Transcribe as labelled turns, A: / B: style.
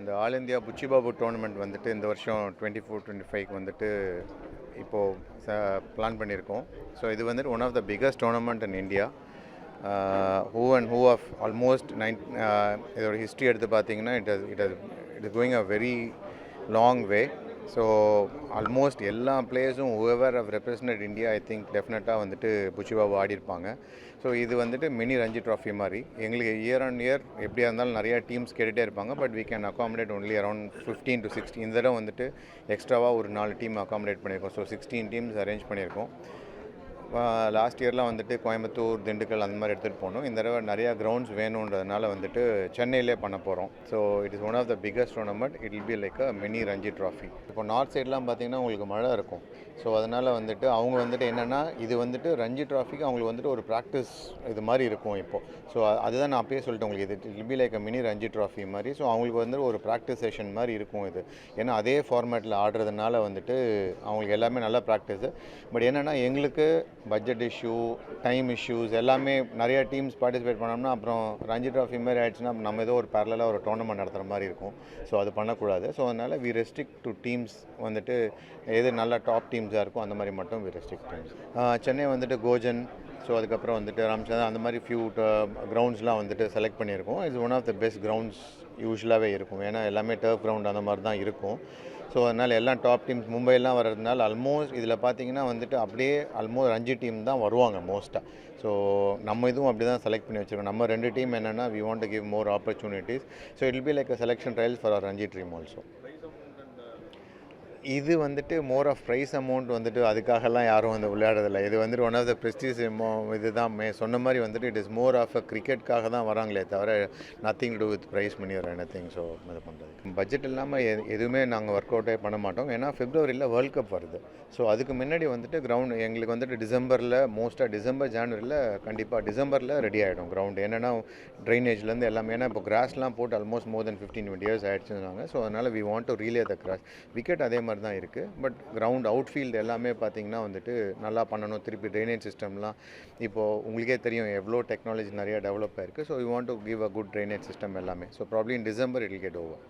A: அந்த all India புச்சிபாபு tournament வந்துட்டு இந்த வருஷம் 24-25 வந்துட்டு இப்போது பிளான் பண்ணியிருக்கோம். ஸோ இது வந்துட்டு one of the biggest tournament in India. Who of almost இதோட ஹிஸ்ட்ரி எடுத்து பார்த்தீங்கன்னா it is going a very long way. So almost எல்லா பிளேயர்ஸும் whoever have represented India I think டெஃபினட்டாக வந்துட்டு புச்சிபாபு ஆடிருப்பாங்க. ஸோ இது வந்துட்டு மினி ரஞ்சி ட்ராஃபி மாதிரி எங்களுக்கு இயர் ஆன் இயர் எப்படியா இருந்தாலும் நிறையா டீம்ஸ் கேட்டுகிட்டே இருப்பாங்க. But we can accommodate only around 15 to 16. இந்த தடவை வந்துட்டு எக்ஸ்ட்ராவாக ஒரு 4 டீம் அகாமடேட் பண்ணியிருக்கோம். ஸோ 16 டீம்ஸ் அரேஞ்ச் பண்ணியிருக்கோம். லாஸ்ட் இயர்லாம் வந்துட்டு கோயம்புத்தூர், திண்டுக்கல் அந்த மாதிரி எடுத்துகிட்டு போகணும். இந்த தடவை நிறையா கிரவுண்ட்ஸ் வேணுன்றதுனால வந்துட்டு சென்னையிலே பண்ண போகிறோம். So it is one of the biggest tournament. It will be like a mini Ranji trophy. இப்போ நார்த் சைட்லாம் பார்த்திங்கன்னா உங்களுக்கு மழை இருக்கும். ஸோ அதனால் வந்துட்டு அவங்க வந்துட்டு என்னென்னா இது வந்துட்டு ரஞ்சி ட்ராஃபிக்கு அவங்களுக்கு வந்துட்டு ஒரு ப்ராக்டிஸ் இது மாதிரி இருக்கும் இப்போது. ஸோ அதுதான் நான் அப்பயே சொல்லிட்டேன் உங்களுக்கு, இது it be like a mini Ranji trophy மாதிரி. ஸோ அவங்களுக்கு வந்து ஒரு ப்ராக்டிஸ் செஷன் மாதிரி இருக்கும் இது. ஏன்னா அதே ஃபார்மேட்டில் ஆடுறதுனால வந்துட்டு அவங்களுக்கு எல்லாமே நல்ல ப்ராக்டிஸு. பட் என்னென்னா எங்களுக்கு பட்ஜெட் இஷ்யூ, டைம் இஷ்யூஸ் எல்லாமே நிறையா டீம்ஸ் பார்ட்டிசிபேட் பண்ணோம்னா அப்புறம் ரஞ்சி ட்ராஃபி மாதிரி ஆகிடுச்சுன்னா நம்ம ஏதோ ஒரு பேரலாக ஒரு டோர்னமெண்ட் நடத்துகிற மாதிரி இருக்கும். ஸோ அது பண்ணக்கூடாது. ஸோ அதனால் வி ரெஸ்ட்ரிக்ட் டு டீம்ஸ் வந்துட்டு எது நல்ல டாப் டீம்ஸாக இருக்கும் அந்த மாதிரி மட்டும் வி ரெஸ்ட்ரிக்ட் டீம்ஸ். சென்னை வந்துட்டு கோஜன், ஸோ அதுக்கப்புறம் வந்துட்டு ராம்சந்திரன் அந்த மாதிரி ஃபியூ கிரவுண்ட்ஸ்லாம் வந்துட்டு செலக்ட் பண்ணியிருக்கோம். It's one of the best grounds யூஸ்வலாகவே இருக்கும். ஏன்னா எல்லாமே டர்ஃப் கிரவுண்ட் அந்த மாதிரி தான் இருக்கும். ஸோ அதனால் எல்லாம் டாப் டீம்ஸ் மும்பைலாம் வர்றதுனால ஆல்மோஸ்ட் இதில் பார்த்தீங்கன்னா வந்துட்டு அப்படியே ஆல்மோஸ்ட் ரஞ்சி டீம் தான் வருவாங்க மோஸ்ட்டாக. ஸோ நம்ம இதுவும் அப்படி தான் செலக்ட் பண்ணி வச்சுருக்கோம். நம்ம 2 டீம் என்னென்னா we want to give more opportunities. So it will be like a selection trials for our Ranji team also. இது வந்துட்டு மோர் ஆஃப் ப்ரைஸ் அமௌண்ட் வந்துட்டு அதுக்காகலாம் யாரும் வந்து விளையாடுறதில்ல. இது வந்துட்டு ஒன் ஆஃப் த ப்ரெஸ்டீஜ் இது தான் சொன்ன மாதிரி வந்துட்டு it is more of a கிரிக்கெட்காக தான் வராங்களே தவிர nothing to with prize money ஒரு எனத்திங். ஸோ இது பண்ணுறது பட்ஜெட் இல்லாமல் எதுவுமே நாங்கள் ஒர்க் அவுட்டே பண்ண மாட்டோம். ஏன்னா பிப்ரவரியில் வேர்ல்ட் கப் வருது. ஸோ அதுக்கு முன்னாடி வந்துட்டு கிரவுண்ட் எங்களுக்கு வந்துட்டு டிசம்பரில் மோஸ்ட்டாக டிசம்பர் ஜனவரியில் கண்டிப்பாக டிசம்பரில் ரெடி ஆகிடும் கிரவுண்ட். என்னென்னா ட்ரைனேஜ்லேருந்து எல்லாமே. ஏன்னா இப்போ கிராஸ்லாம் போட்டு ஆல்மோஸ்ட் மோர் தென் 15-20 years ஆகிடுச்சுன்னாங்க. ஸோ அதனால் we want to relay the grass. Wicket அதே மாதிரி தான் இருக்குது. பட் கிரவுண்ட் அவுட்ஃபீல்டு எல்லாமே பார்த்திங்கன்னா வந்துட்டு நல்லா பண்ணணும். திருப்பி ட்ரைனேஜ் சிஸ்டம்லாம் இப்போது உங்களுக்கே தெரியும் எவ்வளோ டெக்னாலஜி நிறையா டெவலப் ஆயிருக்கு. So we want to give a good drainage system எல்லாமே. So probably in December it will get over.